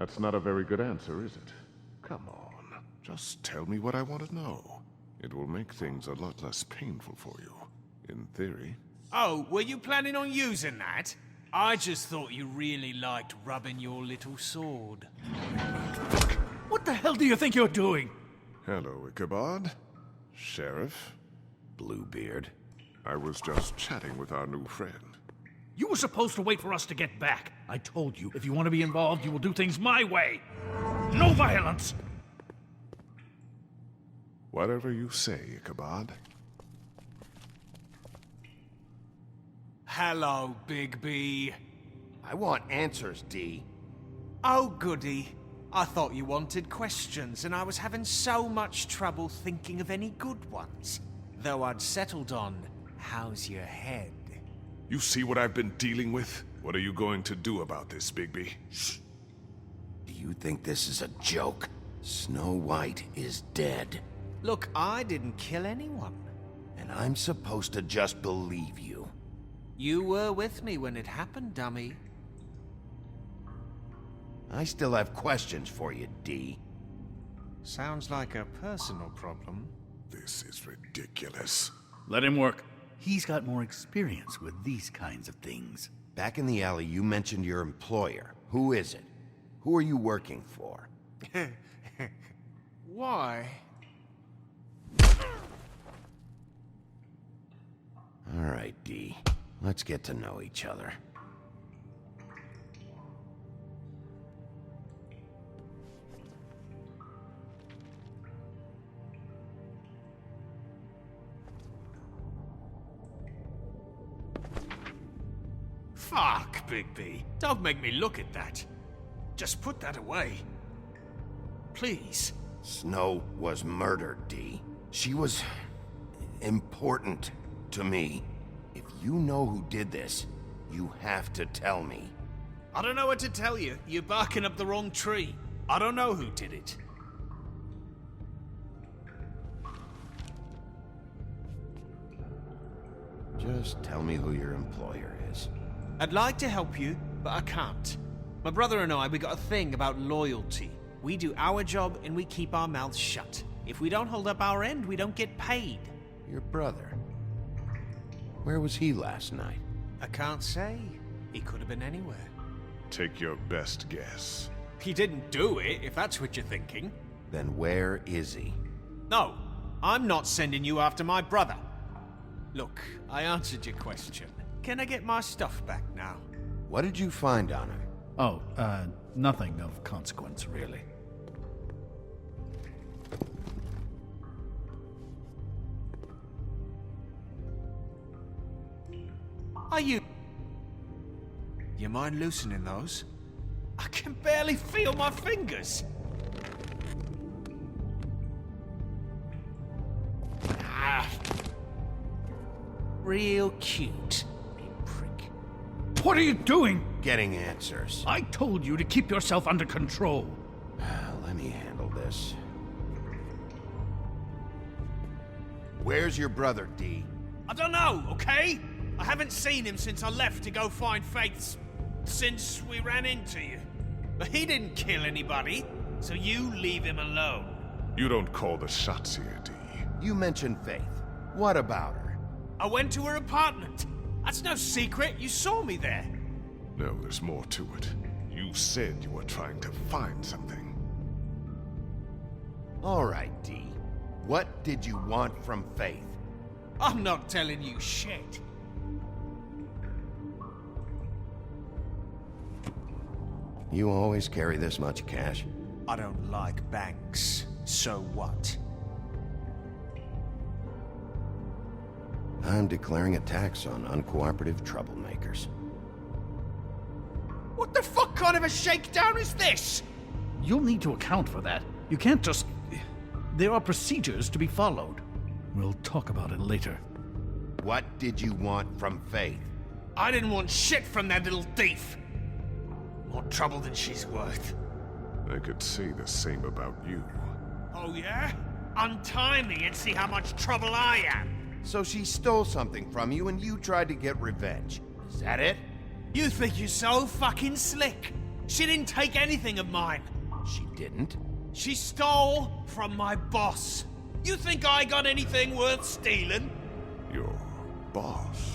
That's not a very good answer, is it? Come on, just tell me what I want to know. It will make things a lot less painful for you, in theory. Oh, were you planning on using that? I just thought you really liked rubbing your little sword. What the hell do you think you're doing? Hello, Ichabod. Sheriff. Bluebeard. I was just chatting with our new friend. You were supposed to wait for us to get back. I told you, if you want to be involved, you will do things my way. No violence! Whatever you say, Ichabod. Hello, Bigby. I want answers, D. Oh, goody. I thought you wanted questions, and I was having so much trouble thinking of any good ones. Though I'd settled on, how's your head? You see what I've been dealing with? What are you going to do about this, Bigby? Shh. Do you think this is a joke? Snow White is dead. Look, I didn't kill anyone. And I'm supposed to just believe you. You were with me when it happened, dummy. I still have questions for you, D. Sounds like a personal problem. This is ridiculous. Let him work. He's got more experience with these kinds of things. Back in the alley, you mentioned your employer. Who is it? Who are you working for? Why? All right, D. Let's get to know each other. Fuck, Bigby. Don't make me look at that. Just put that away. Please. Snow was murdered, D. She was important to me. If you know who did this, you have to tell me. I don't know what to tell you. You're barking up the wrong tree. I don't know who did it. Just tell me who your employer is. I'd like to help you, but I can't. My brother and I, we got a thing about loyalty. We do our job and we keep our mouths shut. If we don't hold up our end, we don't get paid. Your brother. Where was he last night? I can't say. He could have been anywhere. Take your best guess. He didn't do it, if that's what you're thinking. Then where is he? No, I'm not sending you after my brother. Look, I answered your question. Can I get my stuff back now? What did you find on him? Oh, nothing of consequence, really. Are you... You mind loosening those? I can barely feel my fingers. Ah. Real cute, you prick. What are you doing? Getting answers. I told you to keep yourself under control. Let me handle this. Where's your brother, D? I don't know, okay? I haven't seen him since I left to go find Faith's... since we ran into you. But he didn't kill anybody, so you leave him alone. You don't call the shots here, D. You mentioned Faith. What about her? I went to her apartment. That's no secret, you saw me there. No, there's more to it. You said you were trying to find something. All right, D. What did you want from Faith? I'm not telling you shit. You always carry this much cash? I don't like banks, so what? I'm declaring a tax on uncooperative troublemakers. What the fuck kind of a shakedown is this? You'll need to account for that. You can't just... There are procedures to be followed. We'll talk about it later. What did you want from Faith? I didn't want shit from that little thief. More trouble than she's worth. I could say the same about you. Oh yeah? Untie me and see how much trouble I am. So she stole something from you and you tried to get revenge. Is that it? You think you're so fucking slick? She didn't take anything of mine. She didn't? She stole from my boss. You think I got anything worth stealing? Your boss.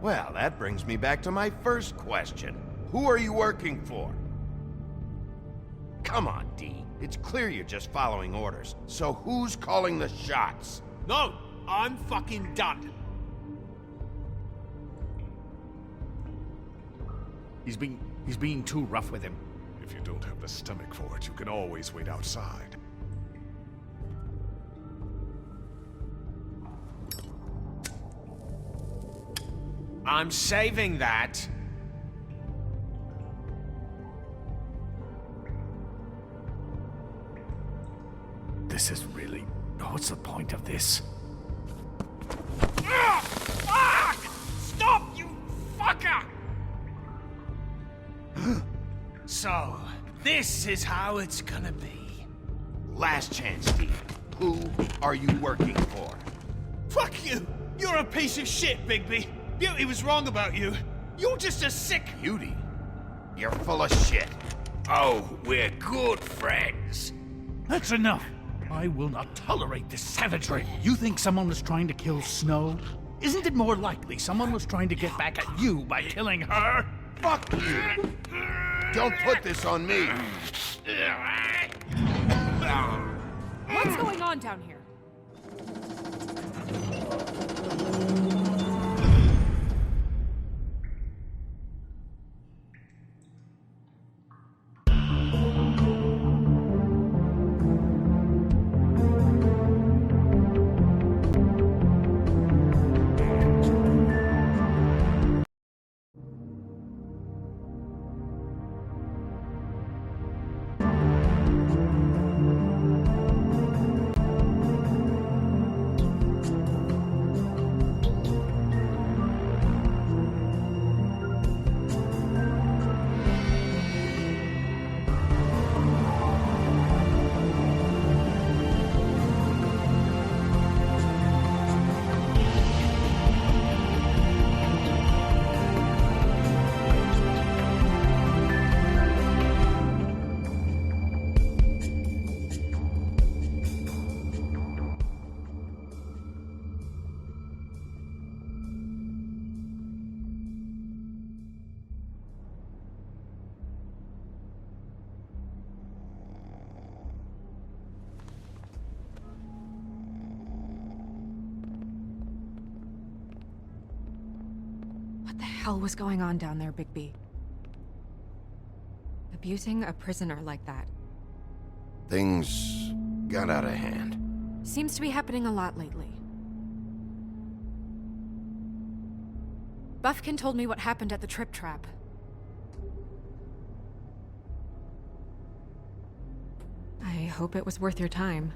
Well, that brings me back to my first question. Who are you working for? Come on, Dee. It's clear you're just following orders. So who's calling the shots? No, I'm fucking done. He's being too rough with him. If you don't have the stomach for it, you can always wait outside. I'm saving that. This is really... What's the point of this? Ah! Fuck! Stop, you fucker! So, this is how it's gonna be. Last chance, Dee. Who are you working for? Fuck you! You're a piece of shit, Bigby. Beauty was wrong about you. You're just a sick... Beauty? You're full of shit. Oh, we're good friends. That's enough! I will not tolerate this savagery. You think someone was trying to kill Snow? Isn't it more likely someone was trying to get back at you by killing her? Fuck you! Don't put this on me! What's going on down here? What the hell was going on down there, Bigby? Abusing a prisoner like that. Things got out of hand. Seems to be happening a lot lately. Buffkin told me what happened at the Trip Trap. I hope it was worth your time.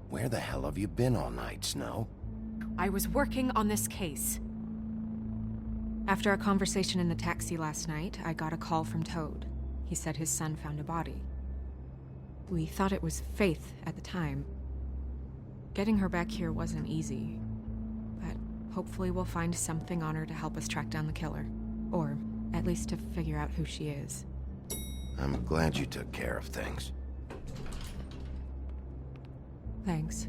Where the hell have you been all night, Snow? I was working on this case. After a conversation in the taxi last night, I got a call from Toad. He said his son found a body. We thought it was Faith at the time. Getting her back here wasn't easy, but hopefully we'll find something on her to help us track down the killer. Or at least to figure out who she is. I'm glad you took care of things. Thanks.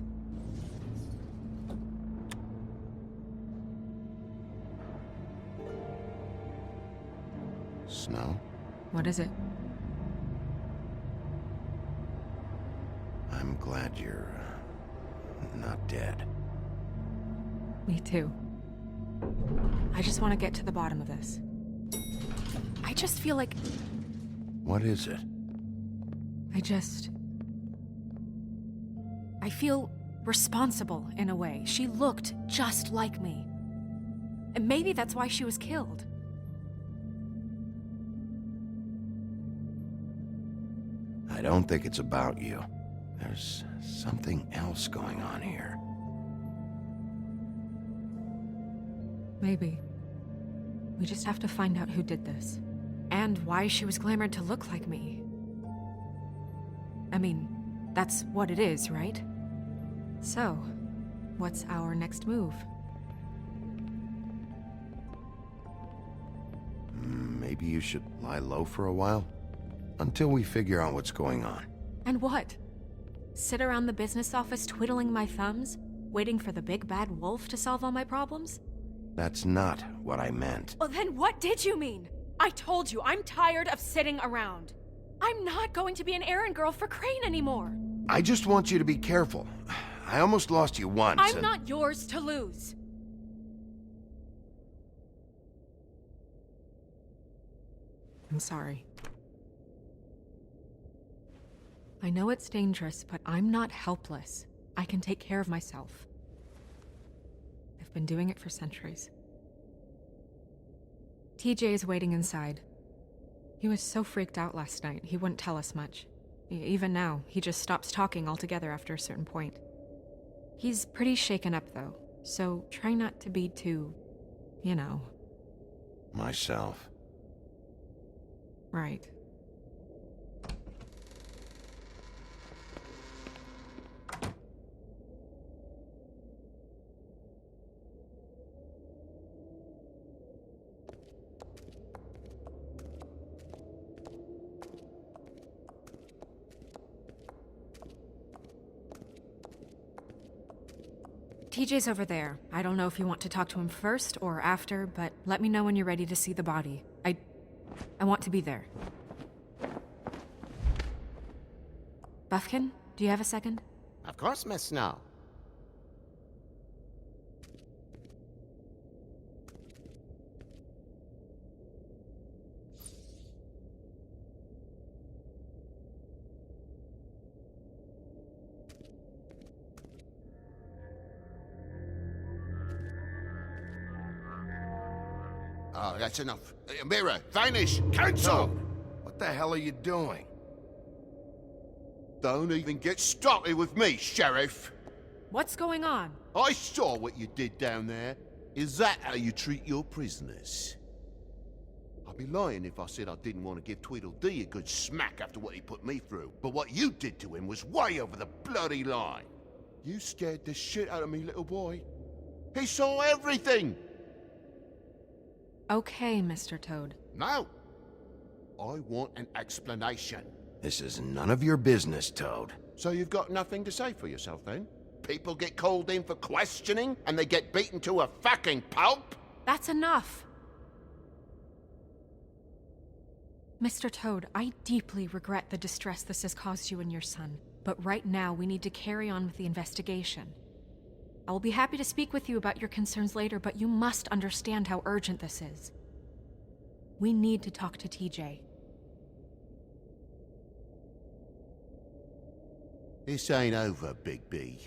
Snow? What is it? I'm glad you're not dead. Me too. I just want to get to the bottom of this. I just feel like... What is it? I feel responsible in a way. She looked just like me. And maybe that's why she was killed. I don't think it's about you. There's something else going on here. Maybe. We just have to find out who did this. And why she was glamored to look like me. I mean, That's what it is, right? So, what's our next move? Maybe you should lie low for a while? Until we figure out what's going on. And what? Sit around the business office twiddling my thumbs, waiting for the big bad wolf to solve all my problems? That's not what I meant. Well, then what did you mean? I told you, I'm tired of sitting around. I'm not going to be an errand girl for Crane anymore. I just want you to be careful. I almost lost you once. I'm not yours to lose. I'm sorry. I know it's dangerous, but I'm not helpless. I can take care of myself. I've been doing it for centuries. TJ is waiting inside. He was so freaked out last night, he wouldn't tell us much. Even now, he just stops talking altogether after a certain point. He's pretty shaken up, though, so try not to be too, you know. Myself. Right. TJ's over there. I don't know if you want to talk to him first or after, but let me know when you're ready to see the body. I want to be there. Buffkin, do you have a second? Of course, Miss Snow. Oh, that's enough. Mirror, vanish, cancel! What the hell are you doing? Don't even get started with me, Sheriff. What's going on? I saw what you did down there. Is that how you treat your prisoners? I'd be lying if I said I didn't want to give Tweedledee a good smack after what he put me through. But what you did to him was way over the bloody line. You scared the shit out of me, little boy. He saw everything! Okay, Mr. Toad. No. I want an explanation. This is none of your business, Toad. So you've got nothing to say for yourself, then? People get called in for questioning, and they get beaten to a fucking pulp? That's enough! Mr. Toad, I deeply regret the distress this has caused you and your son, but right now we need to carry on with the investigation. I will be happy to speak with you about your concerns later, but you must understand how urgent this is. We need to talk to TJ. This ain't over, Big B.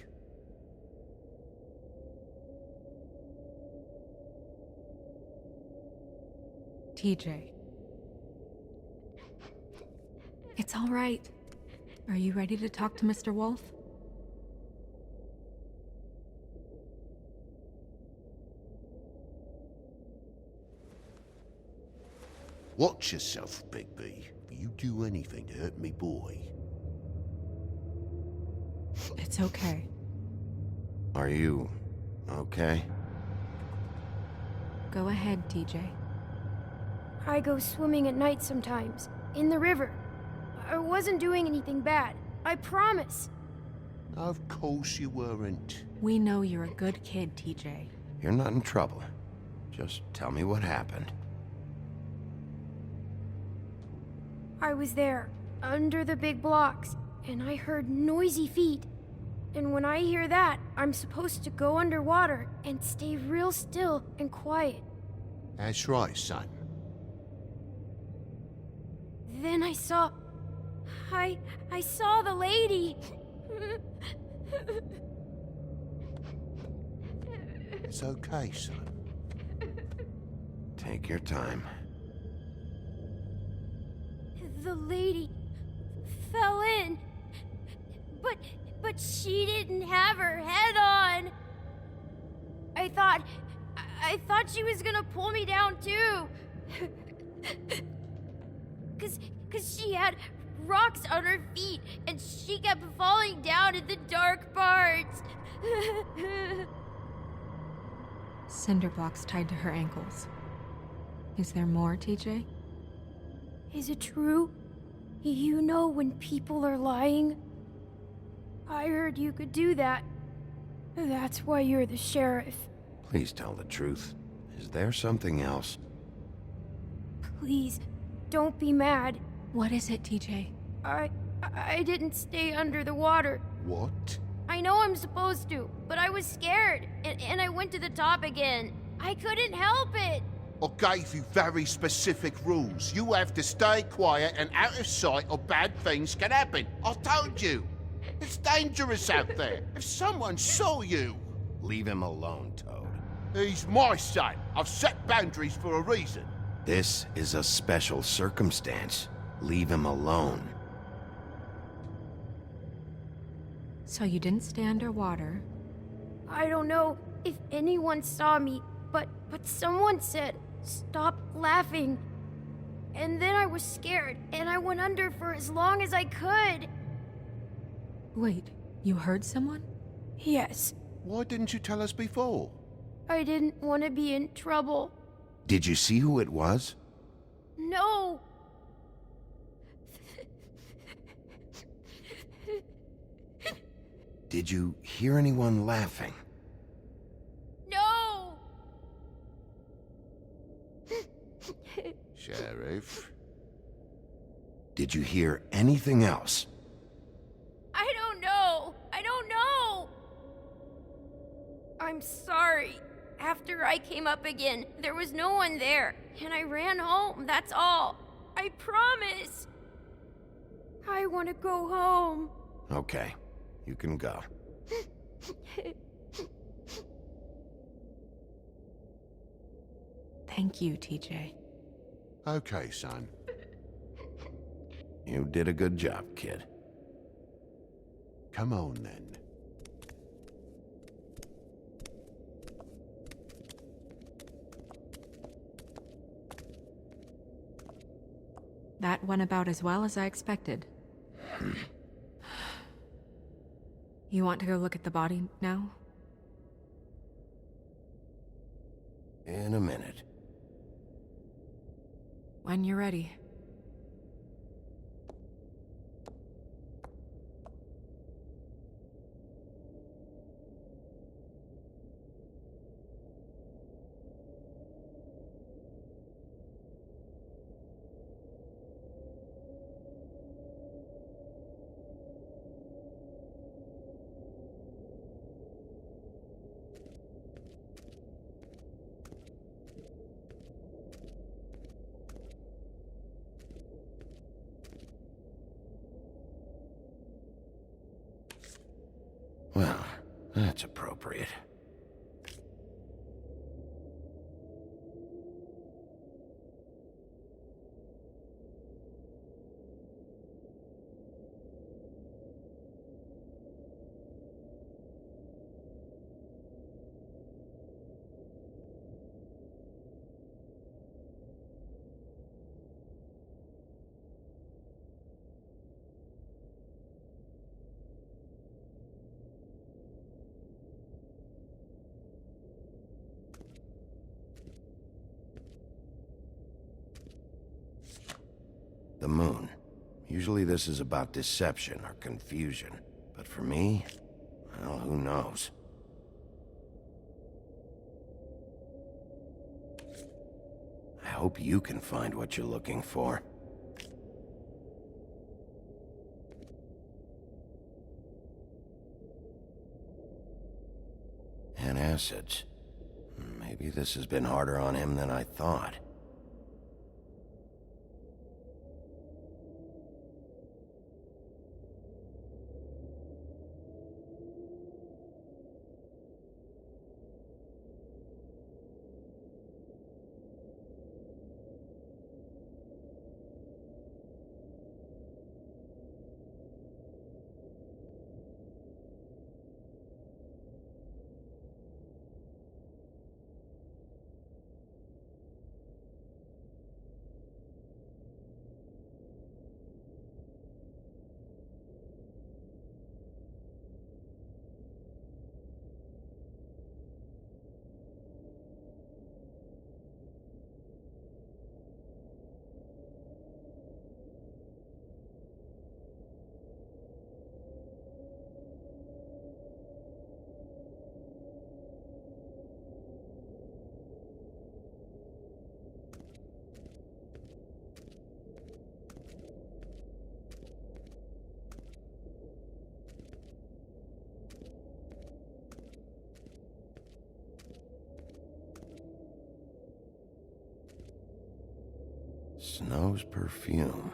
TJ. It's all right. Are you ready to talk to Mr. Wolf? Watch yourself, Big B. If you do anything to hurt me boy. It's okay. Are you okay? Go ahead, TJ. I go swimming at night sometimes, in the river. I wasn't doing anything bad, I promise. Of course you weren't. We know you're a good kid, TJ. You're not in trouble. Just tell me what happened. I was there, under the big blocks, and I heard noisy feet. And when I hear that, I'm supposed to go underwater and stay real still and quiet. That's right, son. Then I saw... I saw the lady. It's okay, son. Take your time. The lady fell in. But she didn't have her head on. I thought she was gonna pull me down too. Cause she had rocks on her feet, and she kept falling down in the dark parts. Cinder blocks tied to her ankles. Is there more, TJ? Is it true? You know when people are lying? I heard you could do that. That's why you're the sheriff. Please tell the truth. Is there something else? Please, don't be mad. What is it, TJ? I didn't stay under the water. What? I know I'm supposed to, but I was scared, and I went to the top again. I couldn't help it. I gave you very specific rules. You have to stay quiet and out of sight or bad things can happen. I told you. It's dangerous out there. If someone saw you... Leave him alone, Toad. He's my son. I've set boundaries for a reason. This is a special circumstance. Leave him alone. So you didn't stay underwater. I don't know if anyone saw me, but someone said, "Stop laughing." And then I was scared, and I went under for as long as I could. Wait, you heard someone? Yes, Why didn't you tell us before? I didn't want to be in trouble. Did you see who it was? No! Did you hear anyone laughing? No! Sheriff? Did you hear anything else? I don't know! I don't know! I'm sorry. After I came up again, there was no one there, and I ran home, that's all. I promise! I want to go home. Okay, you can go. Thank you, TJ. Okay, son. You did a good job, kid. Come on, then. That went about as well as I expected. You want to go look at the body now? In a minute. When you're ready. Well, that's appropriate. The moon. Usually this is about deception or confusion. But for me, well, who knows? I hope you can find what you're looking for. And acids. Maybe this has been harder on him than I thought. Snow's perfume.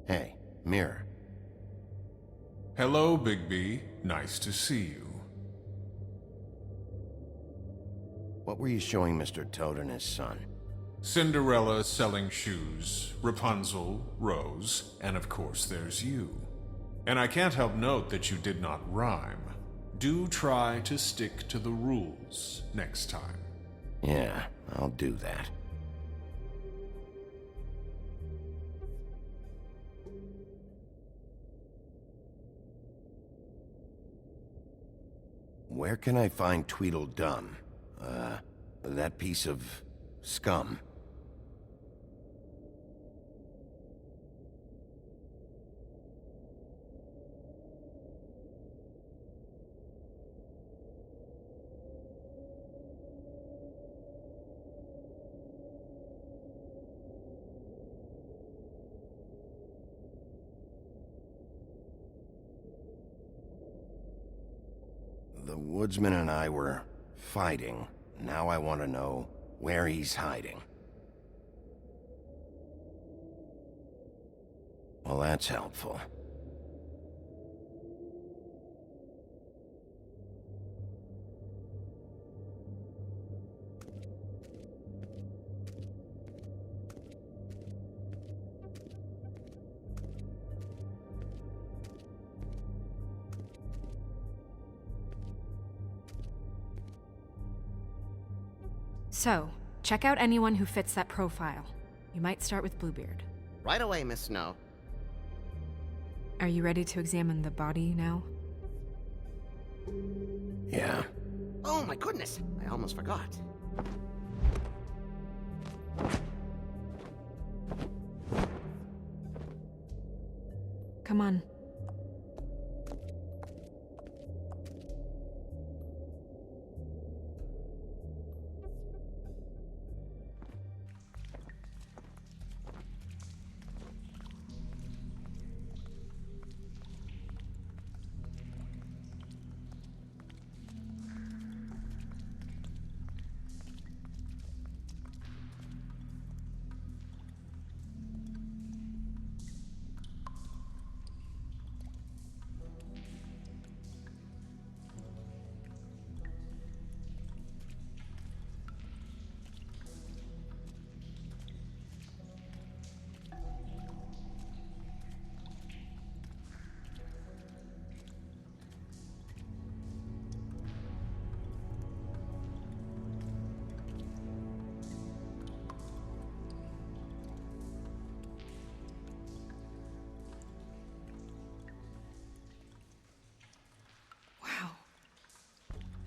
Hey, Mirror. Hello, Bigby. Nice to see you. What were you showing Mr. Toad and his son? Cinderella selling shoes, Rapunzel, Rose, and of course there's you. And I can't help note that you did not rhyme. Do try to stick to the rules next time. Yeah, I'll do that. Where can I find Tweedledum? That piece of scum. The woodsman and I were fighting. Now I want to know where he's hiding. Well, that's helpful. So, check out anyone who fits that profile. You might start with Bluebeard. Right away, Miss Snow. Are you ready to examine the body now? Yeah. Oh my goodness, I almost forgot. Come on.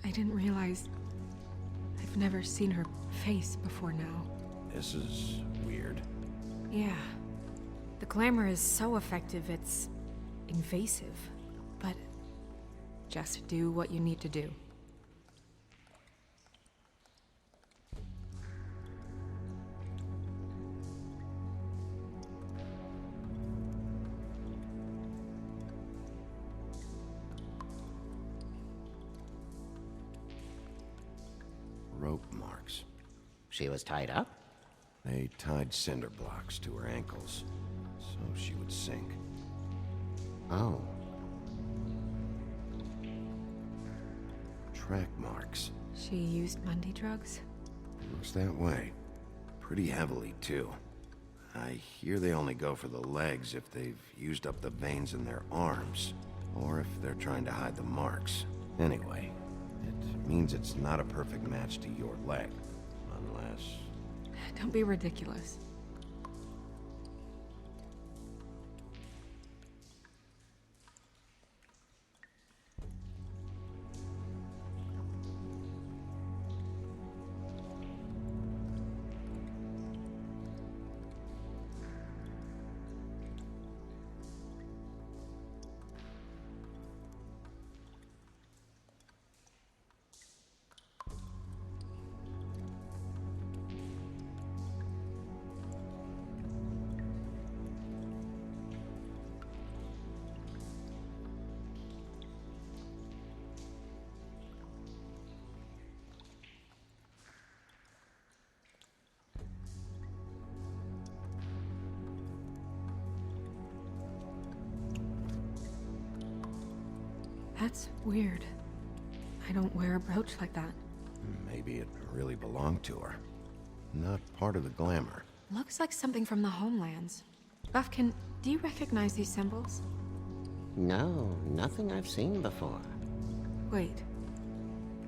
I didn't realize I've never seen her face before now. This is weird. Yeah. The glamour is so effective, it's invasive. But just do what you need to do. Rope marks. She was tied up? They tied cinder blocks to her ankles, so she would sink. Oh. Track marks. She used Mundy drugs? Looks that way. Pretty heavily, too. I hear they only go for the legs if they've used up the veins in their arms, or if they're trying to hide the marks. Anyway, it means it's not a perfect match to your leg, unless... Don't be ridiculous. That's weird. I don't wear a brooch like that. Maybe it really belonged to her. Not part of the glamour. Looks like something from the homelands. Buffkin, do you recognize these symbols? No, nothing I've seen before. Wait.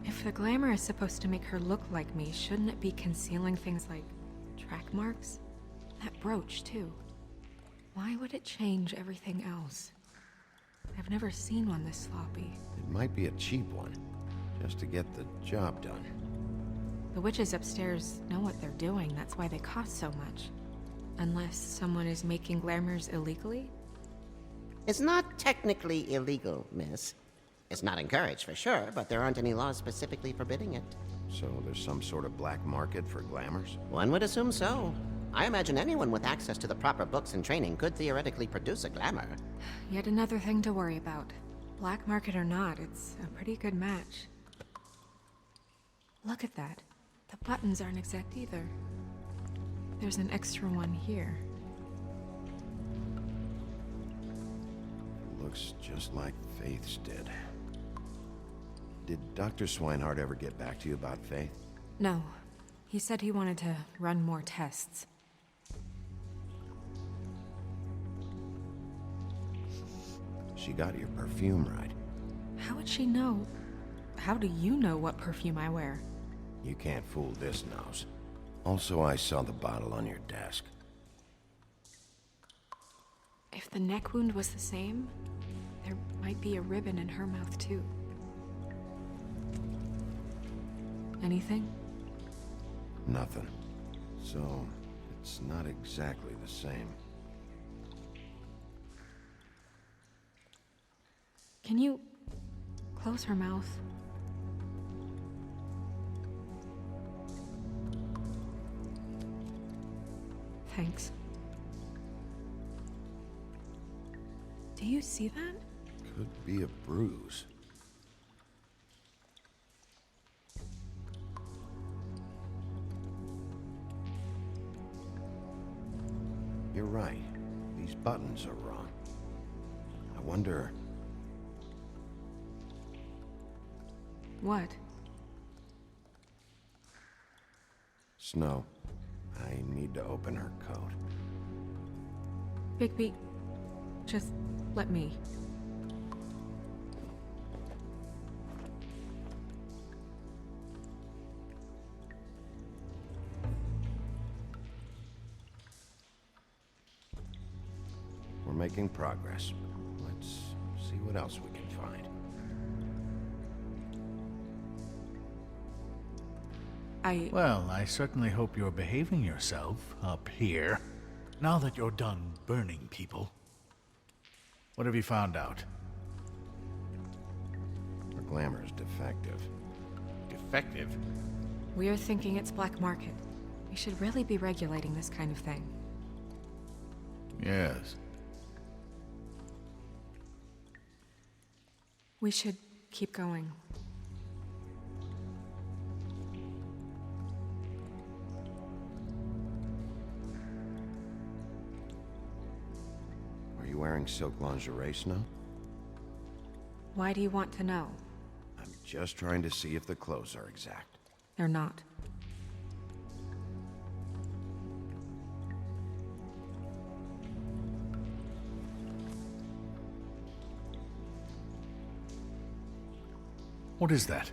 If the glamour is supposed to make her look like me, shouldn't it be concealing things like track marks? That brooch, too. Why would it change everything else? I've never seen one this sloppy. It might be a cheap one, just to get the job done. The witches upstairs know what they're doing, that's why they cost so much. Unless someone is making glamours illegally? It's not technically illegal, miss. It's not encouraged for sure, but there aren't any laws specifically forbidding it. So there's some sort of black market for glamours? One would assume so. I imagine anyone with access to the proper books and training could theoretically produce a glamour. Yet another thing to worry about. Black market or not, it's a pretty good match. Look at that. The buttons aren't exact either. There's an extra one here. Looks just like Faith's did. Did Dr. Swinehart ever get back to you about Faith? No. He said he wanted to run more tests. She got your perfume right. How would she know? How do you know what perfume I wear? You can't fool this nose. Also, I saw the bottle on your desk. If the neck wound was the same, there might be a ribbon in her mouth too. Anything? Nothing. So, it's not exactly the same. Can you close her mouth? Thanks. Do you see that? Could be a bruise. You're right. These buttons are wrong. I wonder... What? Snow, I need to open her coat. Bigby, just let me. We're making progress. Let's see what else we can find. Well, I certainly hope you're behaving yourself up here, now that you're done burning people. What have you found out? Her glamour's defective. Defective? We're thinking it's black market. We should really be regulating this kind of thing. Yes. We should keep going. Are you wearing silk lingerie, Snow? Why do you want to know? I'm just trying to see if the clothes are exact. They're not. What is that?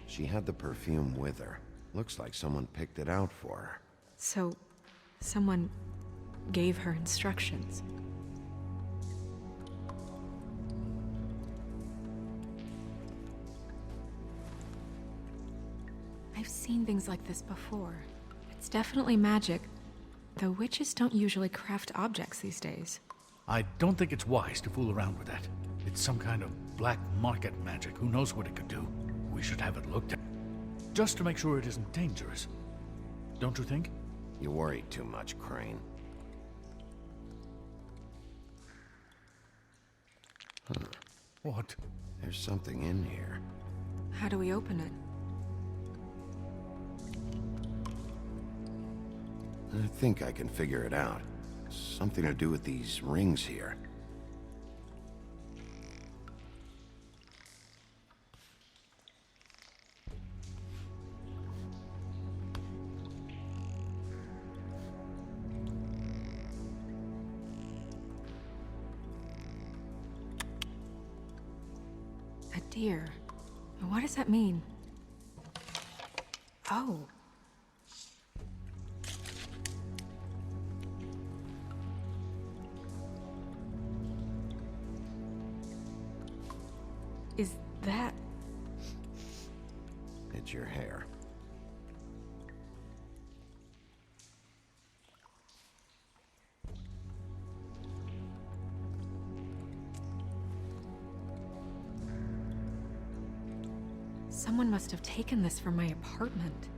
She had the perfume with her. Looks like someone picked it out for her. So, someone gave her instructions. I've seen things like this before. It's definitely magic, though witches don't usually craft objects these days. I don't think it's wise to fool around with that. It's some kind of black market magic. Who knows what it could do? We should have it looked at, just to make sure it isn't dangerous. Don't you think? You worry too much, Crane. What? There's something in here. How do we open it? I think I can figure it out. Something to do with these rings here. A deer. What does that mean? Oh. Is that... It's your hair. Someone must have taken this from my apartment.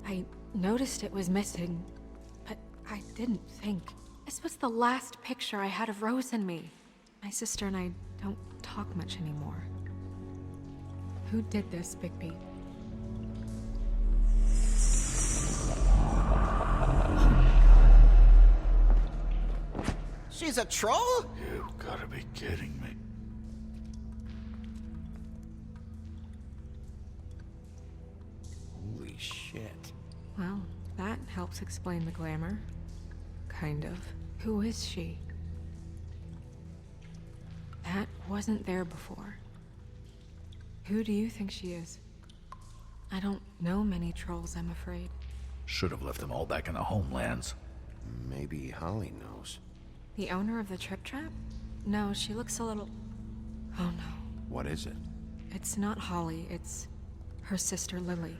I noticed it was missing, but I didn't think. This was the last picture I had of Rose and me. My sister and I don't talk much anymore. Who did this, Bigby? She's a troll? You gotta be kidding me. Holy shit. Well, that helps explain the glamour. Kind of. Who is she? That wasn't there before. Who do you think she is? I don't know many trolls, I'm afraid. Should have left them all back in the homelands. Maybe Holly knows. The owner of the Trip Trap? No, she looks a little... Oh no. What is it? It's not Holly, it's her sister Lily.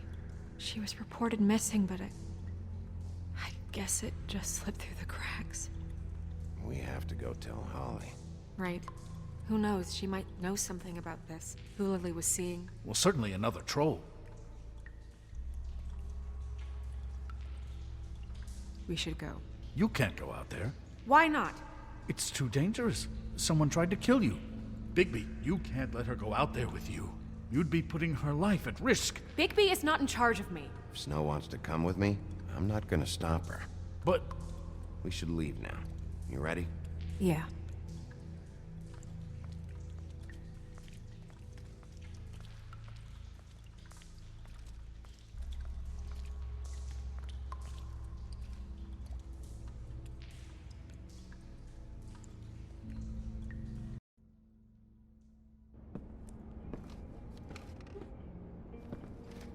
She was reported missing, but I guess it just slipped through the cracks. We have to go tell Holly. Right. Who knows, she might know something about this. Who Lily was seeing. Well, certainly another troll. We should go. You can't go out there. Why not? It's too dangerous. Someone tried to kill you. Bigby, you can't let her go out there with you. You'd be putting her life at risk. Bigby is not in charge of me. If Snow wants to come with me, I'm not gonna stop her. But... We should leave now. You ready? Yeah.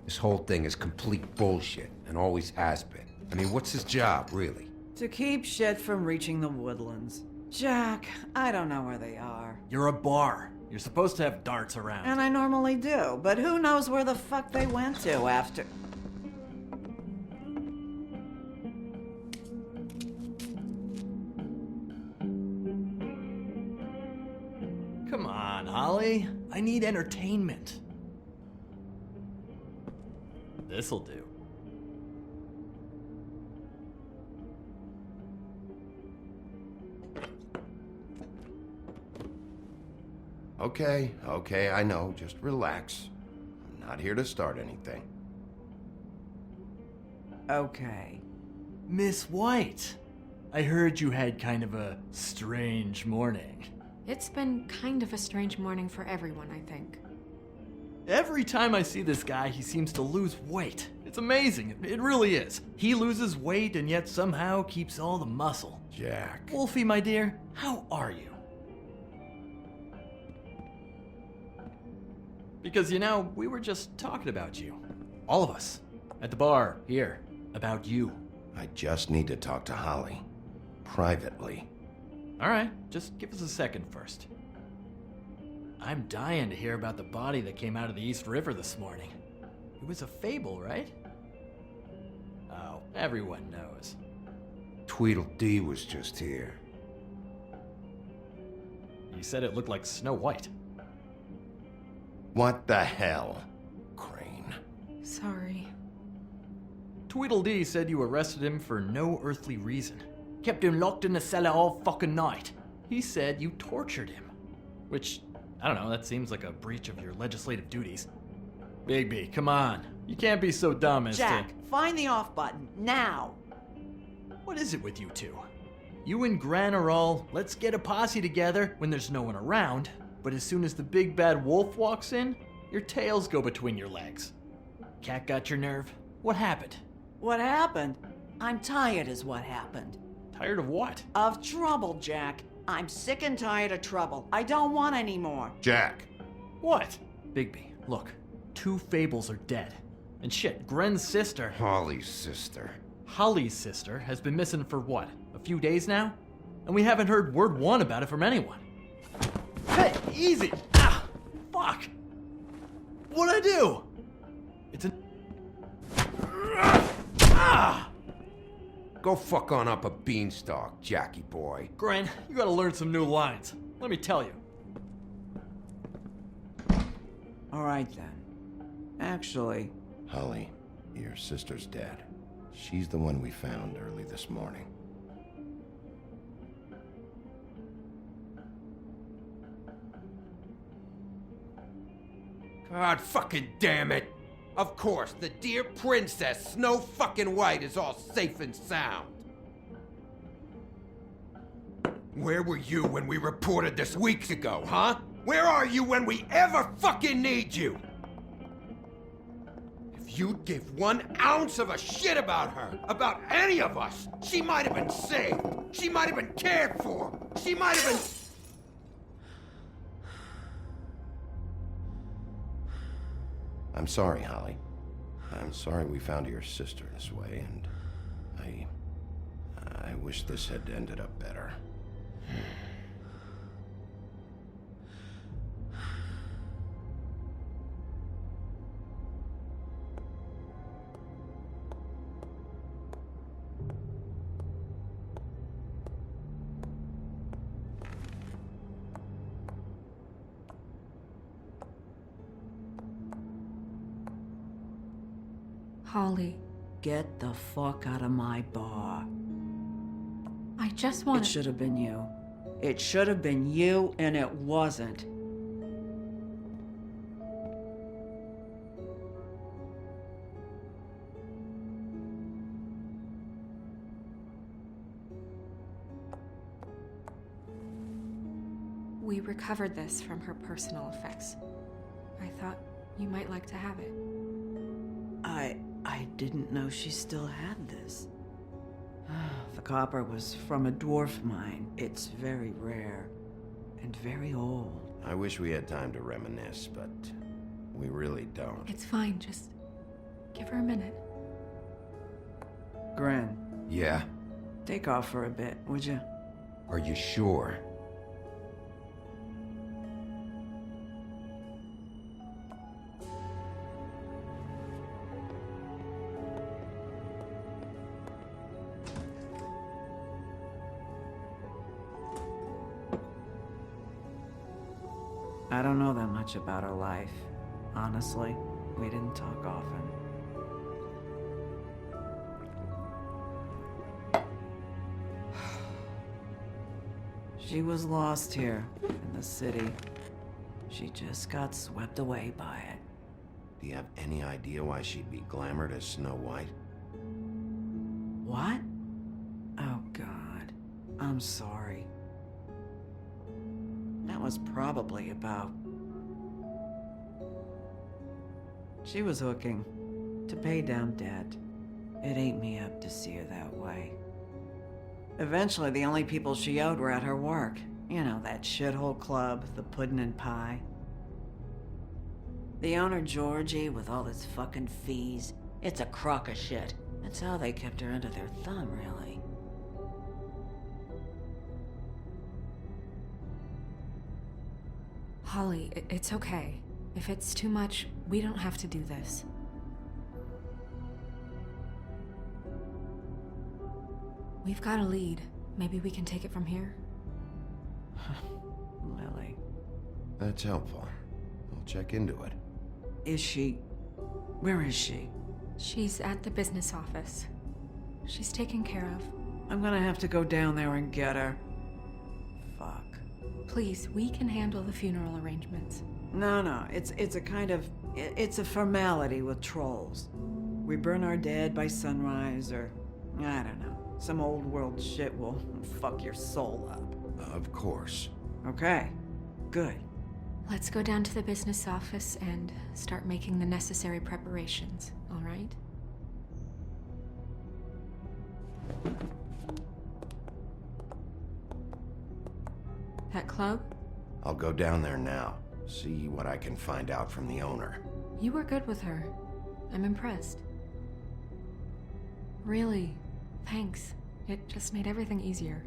This whole thing is complete bullshit, and always has been. I mean, what's his job, really? To keep shit from reaching the woodlands. Jack, I don't know where they are. You're a bar. You're supposed to have darts around. And I normally do, but who knows where the fuck they went to after... Come on, Holly. I need entertainment. This'll do. Okay, I know. Just relax. I'm not here to start anything. Okay. Miss White, I heard you had kind of a strange morning. It's been kind of a strange morning for everyone, I think. Every time I see this guy, he seems to lose weight. It's amazing. It really is. He loses weight and yet somehow keeps all the muscle. Jack. Wolfie, my dear, how are you? Because, you know, we were just talking about you. All of us. At the bar, here. About you. I just need to talk to Holly. Privately. Alright, just give us a second first. I'm dying to hear about the body that came out of the East River this morning. It was a fable, right? Oh, everyone knows. Tweedledee was just here. You said it looked like Snow White. What the hell, Crane? Sorry. Tweedledee said you arrested him for no earthly reason. Kept him locked in the cellar all fucking night. He said you tortured him. Which, I don't know, that seems like a breach of your legislative duties. Bigby, come on. You can't be so dumb as Jack, find the off button, now! What is it with you two? You and Gran are all, let's get a posse together when there's no one around, but as soon as the big bad wolf walks in, your tails go between your legs. Cat got your nerve? What happened? What happened? I'm tired is what happened. Tired of what? Of trouble, Jack. I'm sick and tired of trouble. I don't want any more. Jack! What? Bigby, look. 2 fables are dead. And shit, Gren's sister... Holly's sister. Holly's sister has been missing for what? A few days now? And we haven't heard word one about it from anyone. Hey, easy! Ah! Fuck! What'd I do? It's a... Ah! Go fuck on up a beanstalk, Jackie boy. Gren, you gotta learn some new lines. Let me tell you. All right, then. Actually... Holly, your sister's dead. She's the one we found early this morning. God fucking damn it! Of course, the dear princess Snow fucking White is all safe and sound. Where were you when we reported this weeks ago, huh? Where are you when we ever fucking need you? If you'd give 1 ounce of a shit about her, about any of us, she might have been saved. She might have been cared for. She might have been... I'm sorry, Holly. I'm sorry we found your sister this way, and I wish this had ended up better. Holly, Get the fuck out of my bar. I just want It should have been you. It should have been you, and it wasn't. We recovered this from her personal effects. I thought you might like to have it. I didn't know she still had this. The copper was from a dwarf mine. It's very rare and very old. I wish we had time to reminisce, but we really don't. It's fine, just give her a minute. Gren, Yeah? take off for a bit, would you? Are you sure? I don't know that much about her life. Honestly, we didn't talk often. She was lost here in the city. She just got swept away by it. Do you have any idea why she'd be glamored as Snow White? What? Oh, God. I'm sorry. That was probably about... She was hooking to pay down debt. It ate me up to see her that way. Eventually, the only people she owed were at her work. You know, that shithole club, the Puddin' and Pie. The owner, Georgie, with all his fucking fees, it's a crock of shit. That's how they kept her under their thumb, really. Holly, it's okay. If it's too much, we don't have to do this. We've got a lead. Maybe we can take it from here? Lily. That's helpful. I'll check into it. Where is she? She's at the business office. She's taken care of. I'm gonna have to go down there and get her. Fuck. Please, we can handle the funeral arrangements. No, it's a kind of... It's a formality with trolls. We burn our dead by sunrise, or... I don't know. Some old world shit will fuck your soul up. Of course. Okay. Good. Let's go down to the business office and start making the necessary preparations, all right? That club? I'll go down there now. See what I can find out from the owner. You were good with her. I'm impressed. Really, thanks. It just made everything easier.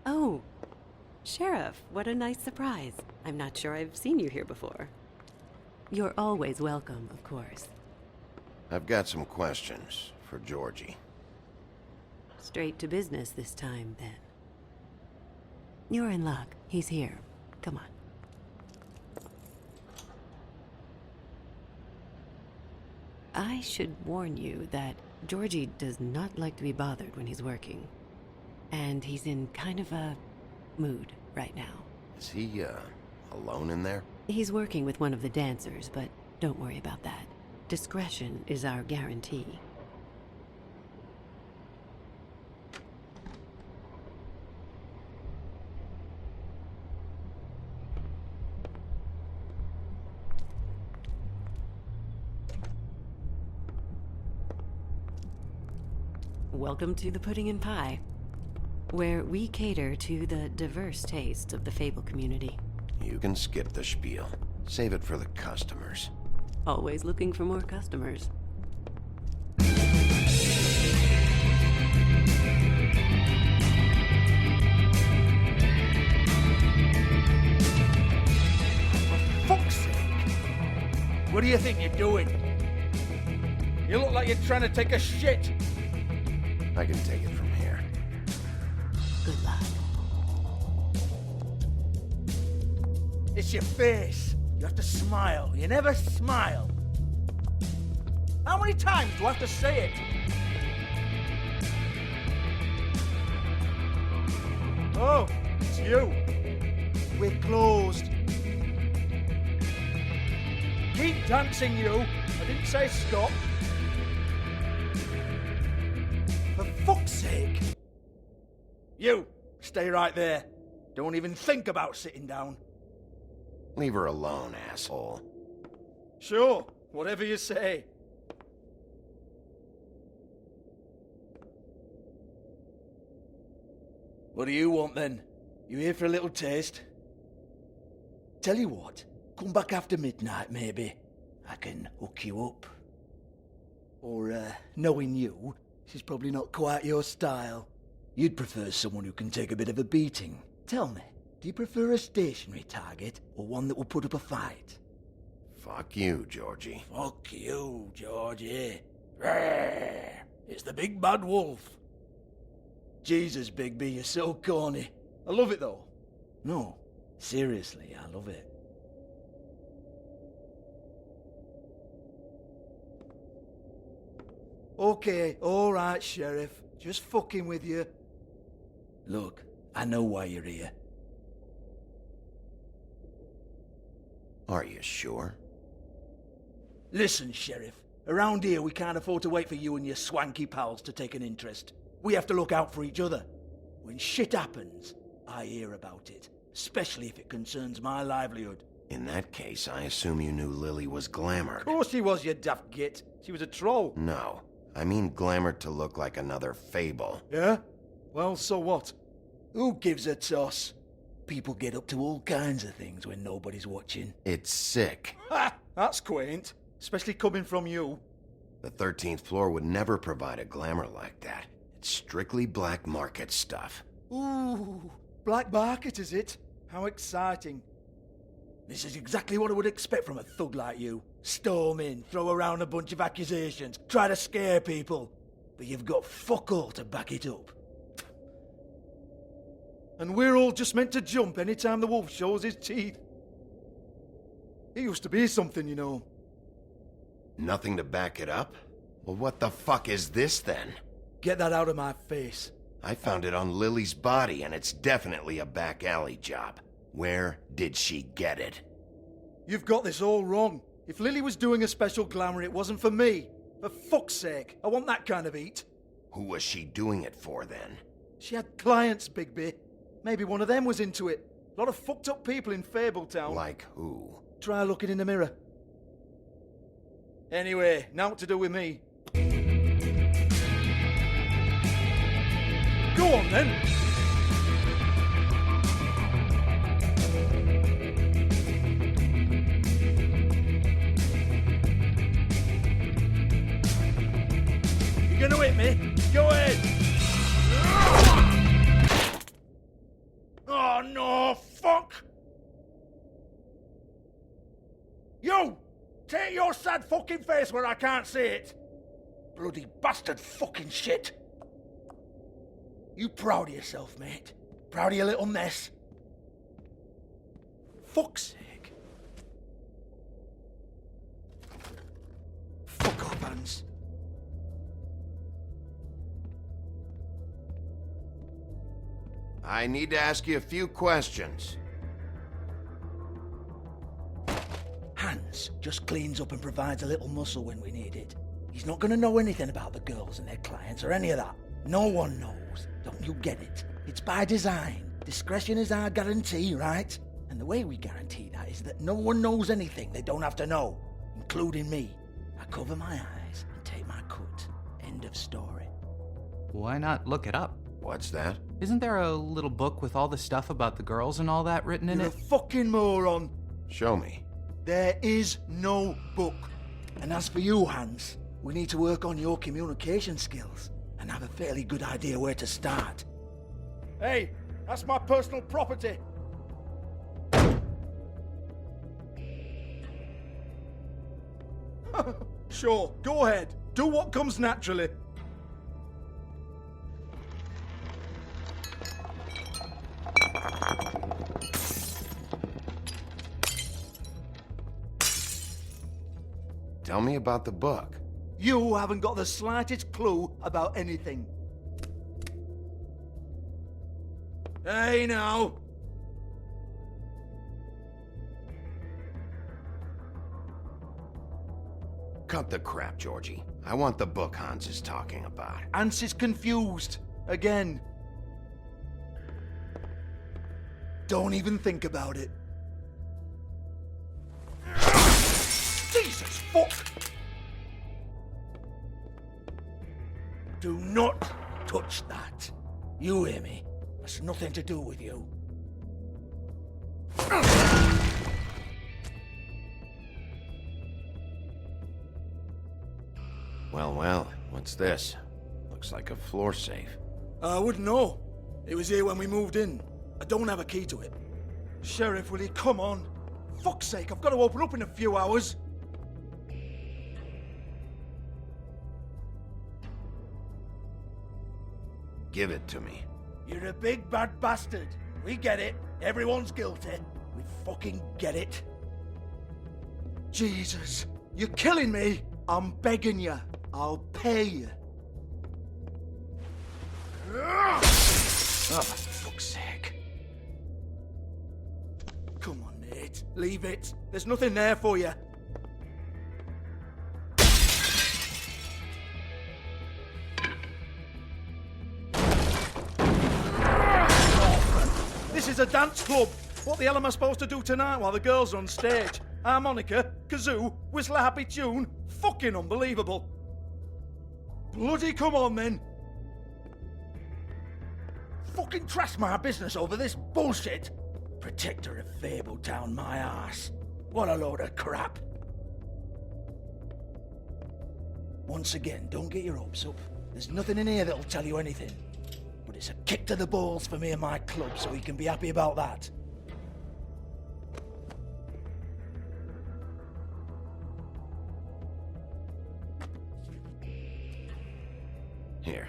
Oh, Sheriff, what a nice surprise. I'm not sure I've seen you here before. You're always welcome, of course. I've got some questions for Georgie. Straight to business this time, then. You're in luck. He's here. Come on. I should warn you that Georgie does not like to be bothered when he's working. And he's in kind of a mood right now. Is he, alone in there? He's working with one of the dancers, but don't worry about that. Discretion is our guarantee. Welcome to the Pudding and Pie, where we cater to the diverse tastes of the Fable community. You can skip the spiel. Save it for the customers. Always looking for more customers. Fuck's sake! What do you think you're doing? You look like you're trying to take a shit. I can take it from here. Good luck. It's your face. You have to smile. You never smile. How many times do I have to say it? Oh, it's you. We're closed. Keep dancing, you. I didn't say stop. For fuck's sake. You, stay right there. Don't even think about sitting down. Leave her alone, asshole. Sure, whatever you say. What do you want then? You here for a little taste? Tell you what, come back after midnight maybe. I can hook you up. Or, knowing you, she's probably not quite your style. You'd prefer someone who can take a bit of a beating. Tell me, do you prefer a stationary target or one that will put up a fight? Fuck you, Georgie. Fuck you, Georgie. Rawr. It's the big bad wolf. Jesus, Bigby, you're so corny. I love it though. No, seriously, I love it. Okay, alright, Sheriff. Just fucking with you. Look, I know why you're here. Are you sure? Listen, Sheriff. Around here, we can't afford to wait for you and your swanky pals to take an interest. We have to look out for each other. When shit happens, I hear about it. Especially if it concerns my livelihood. In that case, I assume you knew Lily was glamored. Of course she was, you daft git. She was a troll. No. I mean glamored to look like another fable. Yeah? Well, so what? Who gives a toss? People get up to all kinds of things when nobody's watching. It's sick. Ha! That's quaint. Especially coming from you. The 13th floor would never provide a glamour like that. It's strictly black market stuff. Ooh, black market is it? How exciting. This is exactly what I would expect from a thug like you. Storm in, throw around a bunch of accusations, try to scare people. But you've got fuck all to back it up. And we're all just meant to jump any time the wolf shows his teeth. He used to be something, you know. Nothing to back it up? Well, what the fuck is this then? Get that out of my face. I found it on Lily's body, and it's definitely a back alley job. Where did she get it? You've got this all wrong. If Lily was doing a special glamour, it wasn't for me. For fuck's sake, I want that kind of eat. Who was she doing it for, then? She had clients, Bigby. Maybe one of them was into it. A lot of fucked up people in Fabletown. Like who? Try looking in the mirror. Anyway, now what to do with me. Go on, then. You gonna hit me? Go ahead. Oh, no, fuck! You! Take your sad fucking face where I can't see it! Bloody bastard fucking shit! You proud of yourself, mate? Proud of your little mess? Fuck's sake. Fuck off, Hans. I need to ask you a few questions. Hans just cleans up and provides a little muscle when we need it. He's not gonna know anything about the girls and their clients or any of that. No one knows. Don't you get it? It's by design. Discretion is our guarantee, right? And the way we guarantee that is that no one knows anything they don't have to know, including me. I cover my eyes and take my cut. End of story. Why not look it up? What's that? Isn't there a little book with all the stuff about the girls and all that written in You're it? a fucking moron. Show me. There is no book. And as for you, Hans, we need to work on your communication skills and have a fairly good idea where to start. Hey, that's my personal property. Sure, go ahead. Do what comes naturally. Tell me about the book. You haven't got the slightest clue about anything. Hey, now. Cut the crap, Georgie. I want the book Hans is talking about. Hans is confused. Again. Don't even think about it. Jesus fuck! Do not touch that. You hear me? That's nothing to do with you. Well, what's this? Looks like a floor safe. I wouldn't know. It was here when we moved in. I don't have a key to it. Sheriff, will you come on? fuck's sake, I've got to open up in a few hours. Give it to me. You're a big bad bastard. We get it. Everyone's guilty. We fucking get it. Jesus, you're killing me. I'm begging you. I'll pay you. Oh, for fuck's sake. Come on, Nate. Leave it. There's nothing there for you. This is a dance club. What the hell am I supposed to do tonight while the girls are on stage? Harmonica, kazoo, whistle a happy tune. Fucking unbelievable. Bloody come on then. Fucking trash my business over this bullshit. Protector of Fabletown, my ass. What a load of crap. Once again, don't get your hopes up. There's nothing in here that'll tell you anything. But it's a kick to the balls for me and my club, so we can be happy about that. Here,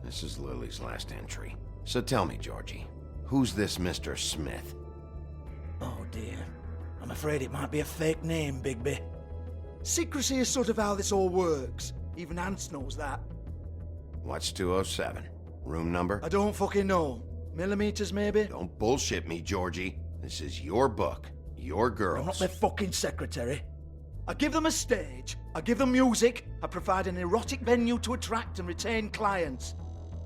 this is Lily's last entry. So tell me, Georgie, who's this Mr. Smith? Oh dear. I'm afraid it might be a fake name, Bigby. Secrecy is sort of how this all works. Even Hans knows that. What's 207? Room number? I don't fucking know. Millimeters, maybe? Don't bullshit me, Georgie. This is your book. Your girls. I'm not their fucking secretary. I give them a stage. I give them music. I provide an erotic venue to attract and retain clients.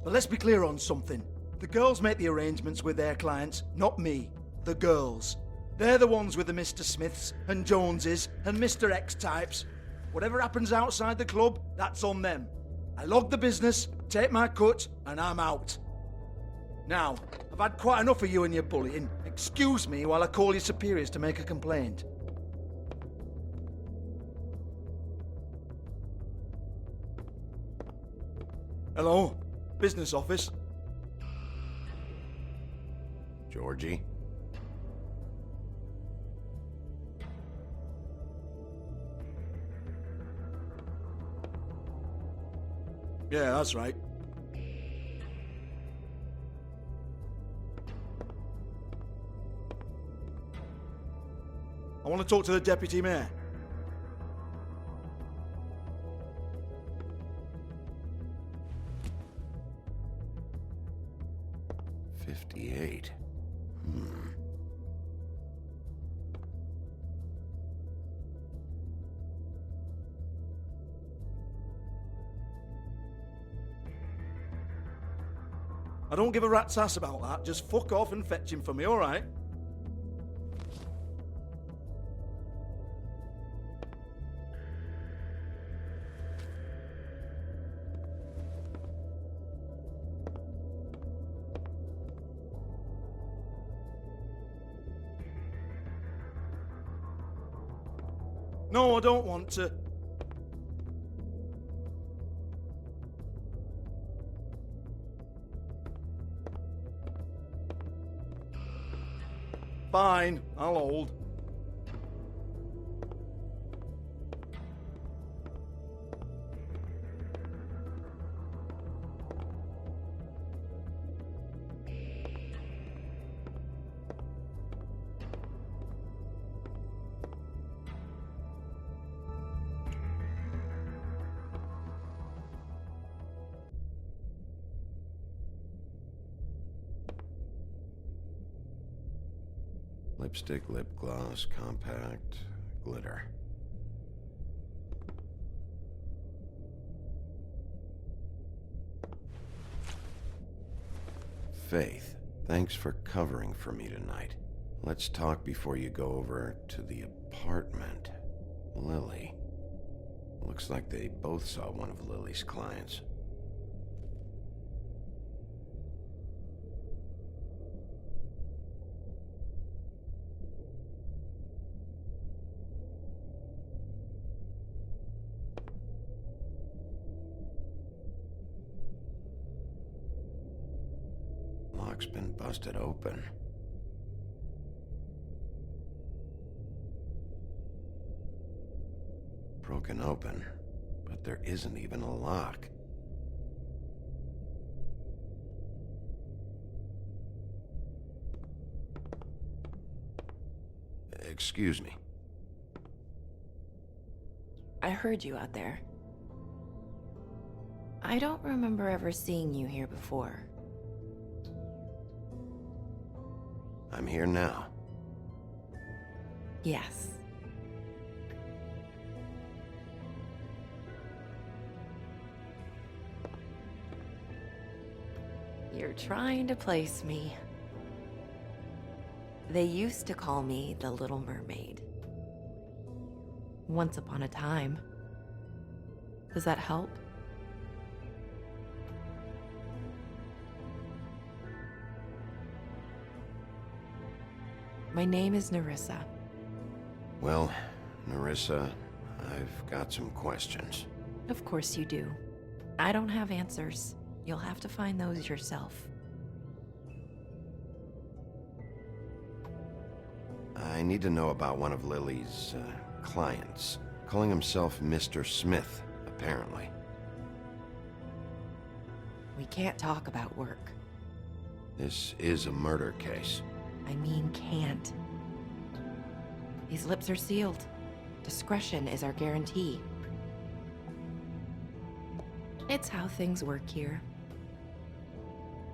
But let's be clear on something. The girls make the arrangements with their clients, not me. The girls. They're the ones with the Mr. Smiths and Joneses and Mr. X types. Whatever happens outside the club, that's on them. I log the business, take my cut, and I'm out. Now, I've had quite enough of you and your bullying. Excuse me while I call your superiors to make a complaint. Hello? Business office? Georgie? Yeah, that's right. I want to talk to the deputy mayor. "58. I don't give a rat's ass about that. Just fuck off and fetch him for me, alright? No, I don't want to. Fine, I'll hold. Lipstick, lip gloss, compact, glitter. Faith, thanks for covering for me tonight. Let's talk before you go over to the apartment. Lily. Looks like they both saw one of Lily's clients. Lock's been busted open. broken open, but there isn't even a lock. Excuse me. I heard you out there. I don't remember ever seeing you here before. I'm here now. Yes. You're trying to place me. They used to call me the Little Mermaid. Once upon a time. Does that help? My name is Nerissa. Well, Nerissa, I've got some questions. Of course you do. I don't have answers. You'll have to find those yourself. I need to know about one of Lily's, clients. Calling himself Mr. Smith, apparently. We can't talk about work. This is a murder case. I mean can't. These lips are sealed. Discretion is our guarantee. It's how things work here.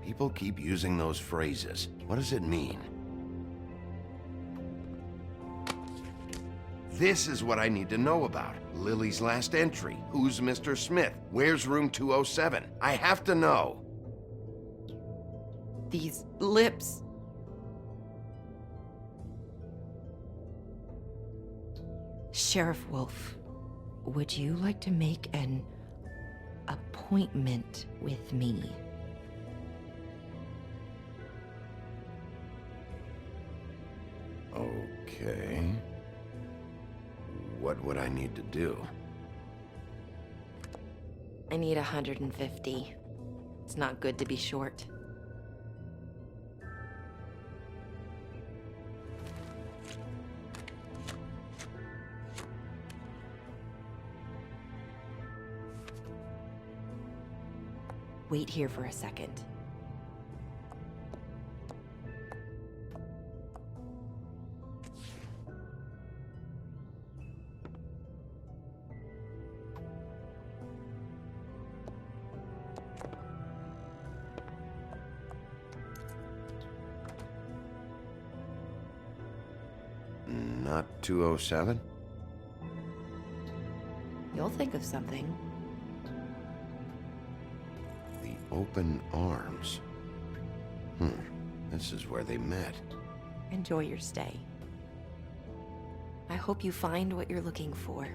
People keep using those phrases. What does it mean? This is what I need to know about. Lily's last entry. Who's Mr. Smith? Where's room 207? I have to know. These lips. Sheriff Wolf, would you like to make an appointment with me? Okay. What would I need to do? I need 150. It's not good to be short. Wait here for a second. Not 207? You'll think of something. The open arms. This is where they met. Enjoy your stay. I hope you find what you're looking for.